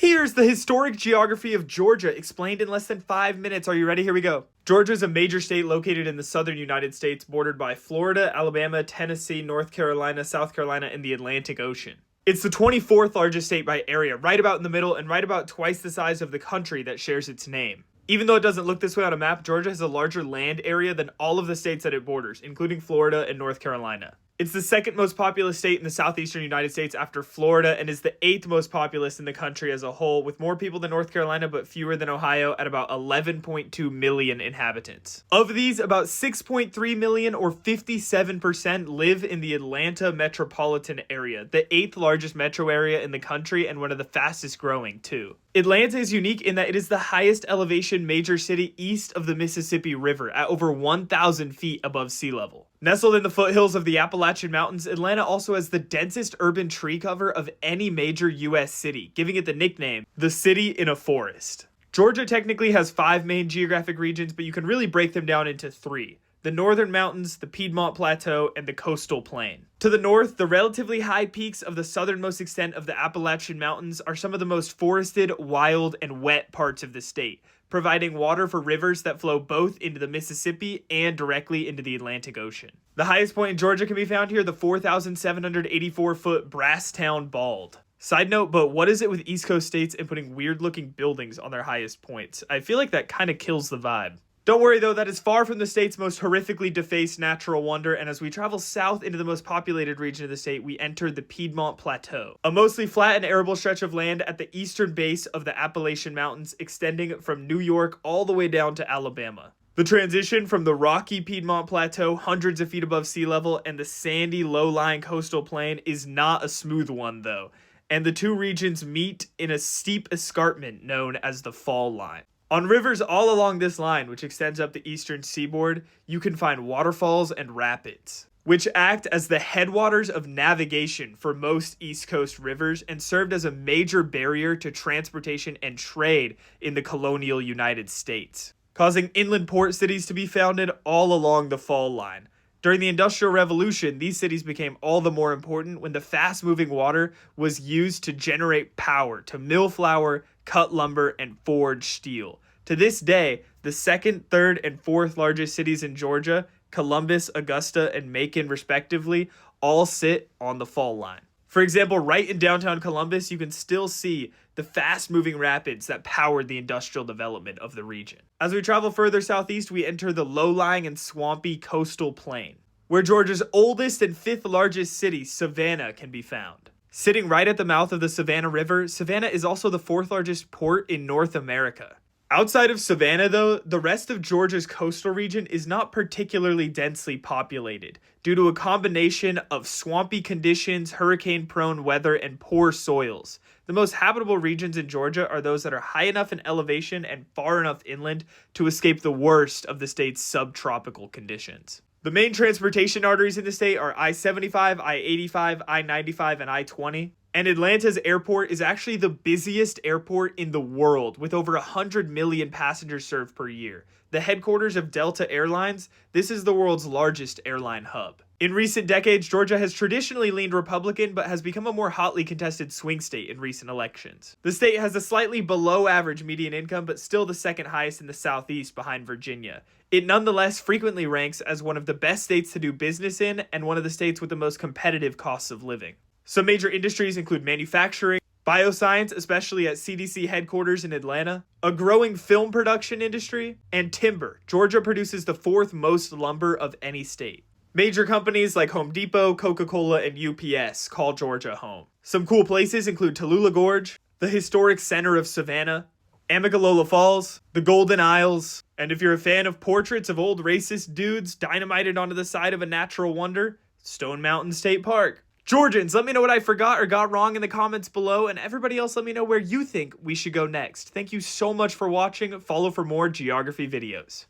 Here's the historic geography of Georgia explained in less than 5 minutes. Are you ready? Here we go. Georgia is a major state located in the southern United States, bordered by Florida, Alabama, Tennessee, North Carolina, South Carolina, and the Atlantic Ocean. It's the 24th largest state by area, right about in the middle and right about twice the size of the country that shares its name. Even though it doesn't look this way on a map, Georgia has a larger land area than all of the states that it borders, including Florida and North Carolina. It's the second most populous state in the southeastern United States after Florida and is the 8th most populous in the country as a whole, with more people than North Carolina but fewer than Ohio at about 11.2 million inhabitants. Of these, about 6.3 million or 57% live in the Atlanta metropolitan area, the 8th largest metro area in the country and one of the fastest growing too. Atlanta is unique in that it is the highest elevation major city east of the Mississippi River at over 1,000 feet above sea level. Nestled in the foothills of the Appalachian Mountains, Atlanta also has the densest urban tree cover of any major U.S. city, giving it the nickname, the city in a forest. Georgia technically has 5 main geographic regions, but you can really break them down into 3. The northern mountains, the Piedmont Plateau, and the coastal plain. To the north, the relatively high peaks of the southernmost extent of the Appalachian Mountains are some of the most forested, wild, and wet parts of the state, providing water for rivers that flow both into the Mississippi and directly into the Atlantic Ocean. The highest point in Georgia can be found here, the 4,784-foot Brasstown Bald. Side note, but what is it with East Coast states and putting weird-looking buildings on their highest points? I feel like that kind of kills the vibe. Don't worry though, that is far from the state's most horrifically defaced natural wonder, and as we travel south into the most populated region of the state, we enter the Piedmont Plateau, a mostly flat and arable stretch of land at the eastern base of the Appalachian Mountains, extending from New York all the way down to Alabama. The transition from the rocky Piedmont Plateau, hundreds of feet above sea level, and the sandy, low-lying coastal plain is not a smooth one though, and the two regions meet in a steep escarpment known as the Fall Line. On rivers all along this line, which extends up the eastern seaboard, you can find waterfalls and rapids, which act as the headwaters of navigation for most East Coast rivers and served as a major barrier to transportation and trade in the colonial United States, causing inland port cities to be founded all along the Fall Line. During the Industrial Revolution, these cities became all the more important when the fast-moving water was used to generate power, to mill flour, cut lumber, and forge steel. To this day, the second, third, and fourth largest cities in Georgia, Columbus, Augusta, and Macon respectively, all sit on the Fall Line. For example, right in downtown Columbus, you can still see the fast-moving rapids that powered the industrial development of the region. As we travel further southeast, we enter the low-lying and swampy coastal plain, where Georgia's oldest and 5th largest city, Savannah, can be found. Sitting right at the mouth of the Savannah River, Savannah is also the 4th largest port in North America. Outside of Savannah, though, the rest of Georgia's coastal region is not particularly densely populated due to a combination of swampy conditions, hurricane-prone weather, and poor soils. The most habitable regions in Georgia are those that are high enough in elevation and far enough inland to escape the worst of the state's subtropical conditions. The main transportation arteries in the state are I-75, I-85, I-95, and I-20. And Atlanta's airport is actually the busiest airport in the world, with over 100 million passengers served per year. The headquarters of Delta Airlines, this is the world's largest airline hub. In recent decades, Georgia has traditionally leaned Republican, but has become a more hotly contested swing state in recent elections. The state has a slightly below average median income, but still the second highest in the Southeast behind Virginia. It nonetheless frequently ranks as one of the best states to do business in and one of the states with the most competitive costs of living. Some major industries include manufacturing, bioscience, especially at CDC headquarters in Atlanta, a growing film production industry, and timber. Georgia produces the 4th most lumber of any state. Major companies like Home Depot, Coca-Cola, and UPS call Georgia home. Some cool places include Tallulah Gorge, the historic center of Savannah, Amicalola Falls, the Golden Isles, and if you're a fan of portraits of old racist dudes dynamited onto the side of a natural wonder, Stone Mountain State Park. Georgians, let me know what I forgot or got wrong in the comments below, and everybody else let me know where you think we should go next. Thank you so much for watching. Follow for more geography videos.